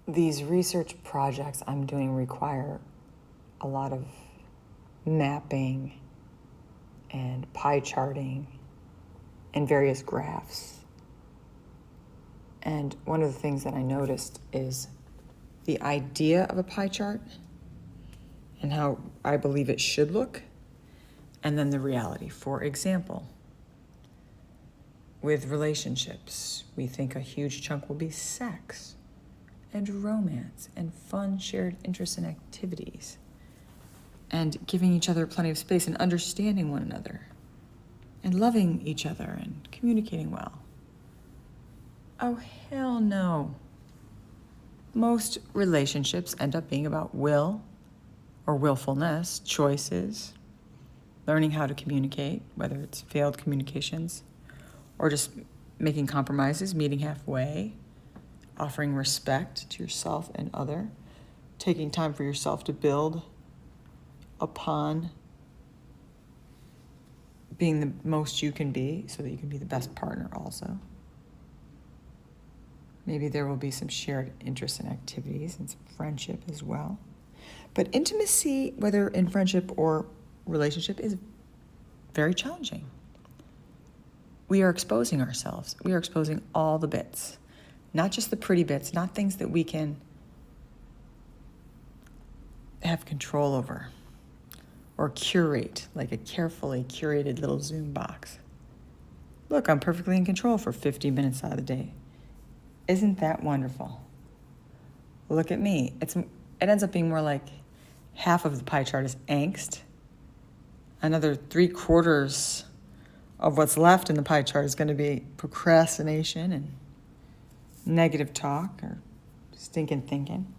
these research projects I'm doing require a lot of mapping and pie charting and various graphs. And one of the things that I noticed is the idea of a pie chart and how I believe it should look, and then the reality. For example, with relationships, we think a huge chunk will be sex and romance and fun shared interests and activities and giving each other plenty of space and understanding one another and loving each other and communicating well. Oh, hell no. Most relationships end up being about will or willfulness, choices, learning how to communicate, whether it's failed communications or just making compromises, meeting halfway, offering respect to yourself and other, taking time for yourself to build upon being the most you can be so that you can be the best partner also. Maybe there will be some shared interests and activities and some friendship as well. But intimacy, whether in friendship or relationship, is very challenging. We are exposing ourselves. We are exposing all the bits, not just the pretty bits, not things that we can have control over or curate, like a carefully curated little Zoom box. Look, I'm perfectly in control for 50 minutes out of the day. Isn't that wonderful? Look at me. It ends up being more like half of the pie chart is angst. Another 3/4 of what's left in the pie chart is going to be procrastination and negative talk or stinking thinking.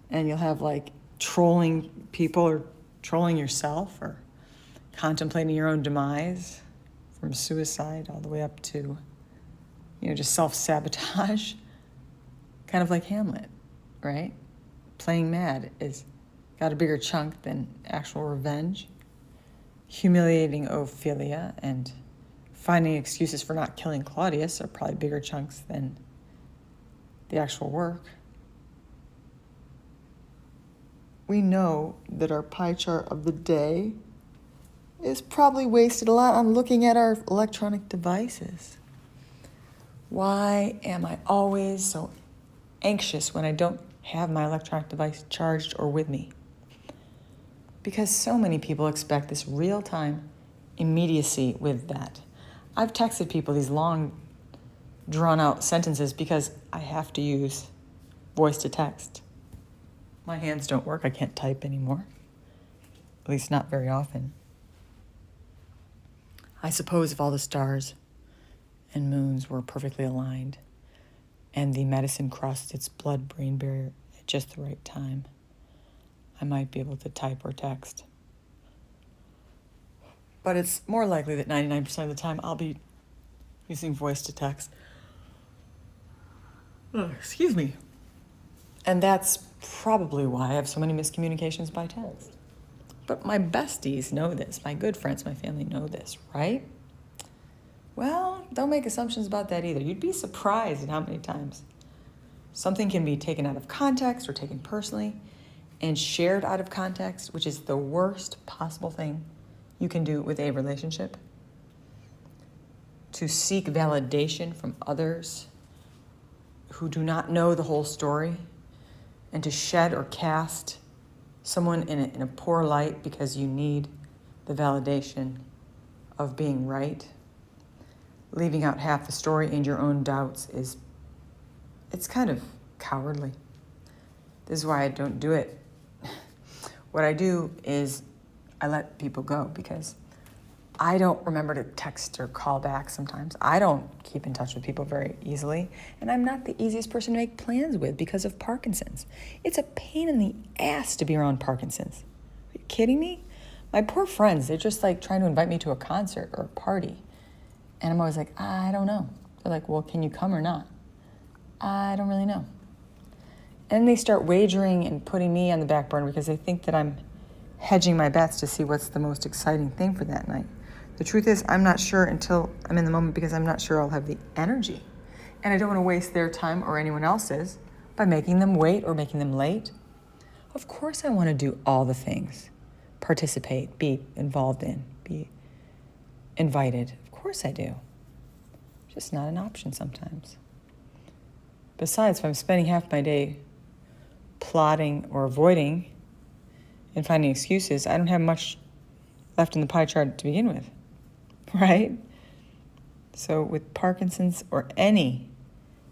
And you'll have like trolling people or trolling yourself or contemplating your own demise, from suicide all the way up to, just self-sabotage. Kind of like Hamlet, right? Playing mad is got a bigger chunk than actual revenge. Humiliating Ophelia and finding excuses for not killing Claudius are probably bigger chunks than the actual work. We know that our pie chart of the day is probably wasted a lot on looking at our electronic devices. Why am I always so anxious when I don't have my electronic device charged or with me? Because so many people expect this real-time immediacy with that. I've texted people these long, drawn-out sentences because I have to use voice to text. My hands don't work. I can't type anymore, at least not very often. I suppose if all the stars and moons were perfectly aligned and the medicine crossed its blood-brain barrier at just the right time, I might be able to type or text. But it's more likely that 99% of the time I'll be using voice to text. Excuse me. And that's probably why I have so many miscommunications by text. But my besties know this. My good friends, my family know this, right? Well, don't make assumptions about that either. You'd be surprised at how many times something can be taken out of context or taken personally and shared out of context, which is the worst possible thing you can do with a relationship. To seek validation from others who do not know the whole story, and to shed or cast someone in a poor light because you need the validation of being right. Leaving out half the story and your own doubts it's kind of cowardly. This is why I don't do it. What I do is I let people go because I don't remember to text or call back sometimes. I don't keep in touch with people very easily, and I'm not the easiest person to make plans with because of Parkinson's. It's a pain in the ass to be around Parkinson's. Are you kidding me? My poor friends, they're just like trying to invite me to a concert or a party. And I'm always like, I don't know. They're like, well, can you come or not? I don't really know. And they start wagering and putting me on the back burner because they think that I'm hedging my bets to see what's the most exciting thing for that night. The truth is, I'm not sure until I'm in the moment because I'm not sure I'll have the energy. And I don't want to waste their time or anyone else's by making them wait or making them late. Of course I want to do all the things, participate, be involved in, be invited. Of course I do. Just not an option sometimes. Besides, if I'm spending half my day plotting or avoiding and finding excuses, I don't have much left in the pie chart to begin with, right? So with Parkinson's or any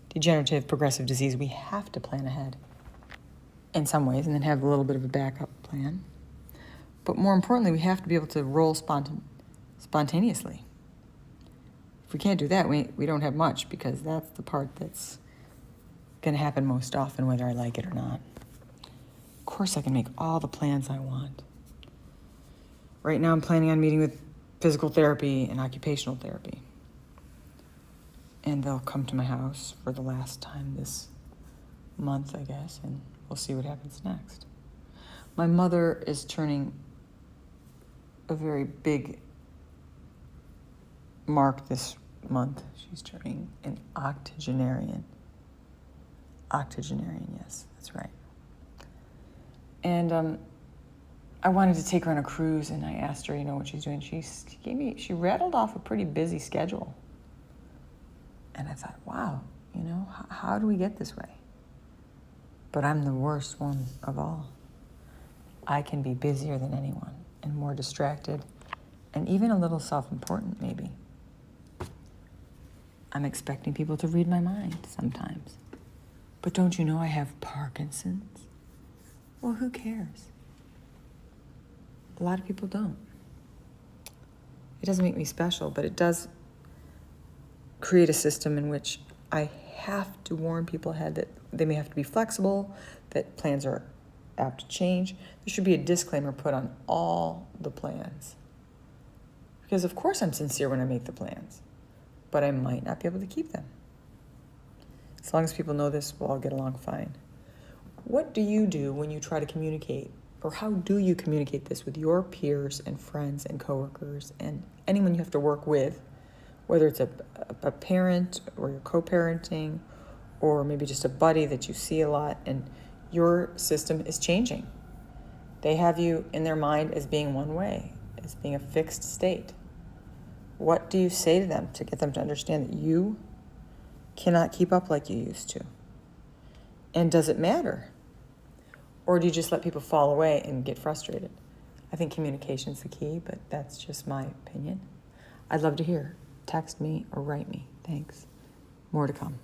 degenerative progressive disease, we have to plan ahead in some ways and then have a little bit of a backup plan. But more importantly, we have to be able to roll spontaneously. If we can't do that, we don't have much, because that's the part that's going to happen most often, whether I like it or not. Of course I can make all the plans I want. Right now I'm planning on meeting with physical therapy and occupational therapy. And they'll come to my house for the last time this month, I guess, and we'll see what happens next. My mother is turning a very big mark this month. She's turning an octogenarian. Octogenarian, yes, that's right. And I wanted to take her on a cruise, and I asked her, what she's doing. She rattled off a pretty busy schedule. And I thought, wow, how do we get this way? But I'm the worst one of all. I can be busier than anyone and more distracted and even a little self-important, maybe. I'm expecting people to read my mind sometimes. But don't you know I have Parkinson's? Well, who cares? A lot of people don't. It doesn't make me special, but it does create a system in which I have to warn people ahead that they may have to be flexible, that plans are apt to change. There should be a disclaimer put on all the plans. Because of course I'm sincere when I make the plans, but I might not be able to keep them. As long as people know this, we'll all get along fine. What do you do when you try to communicate, or how do you communicate this with your peers and friends and coworkers and anyone you have to work with, whether it's a parent or you're co-parenting or maybe just a buddy that you see a lot and your system is changing? They have you in their mind as being one way, as being a fixed state. What do you say to them to get them to understand that you cannot keep up like you used to? And does it matter? Or do you just let people fall away and get frustrated? I think communication's the key, but that's just my opinion. I'd love to hear. Text me or write me. Thanks. More to come.